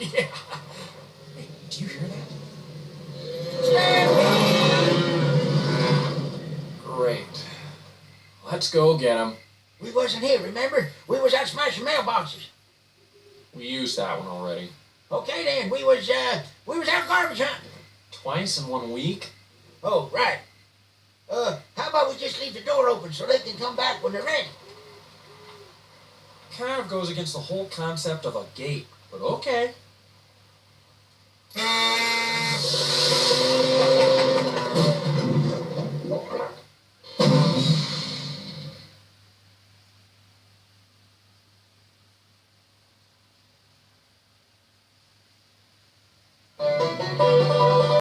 Yeah. Hey, do you hear that? Great. Let's go get him. We wasn't here, remember? We was out smashing mailboxes. We used that one already. Okay then, we was out garbage hunting. Twice in 1 week? Oh, right. How about we just leave the door open so they can come back when they're ready? Kind of goes against the whole concept of a gate, but okay.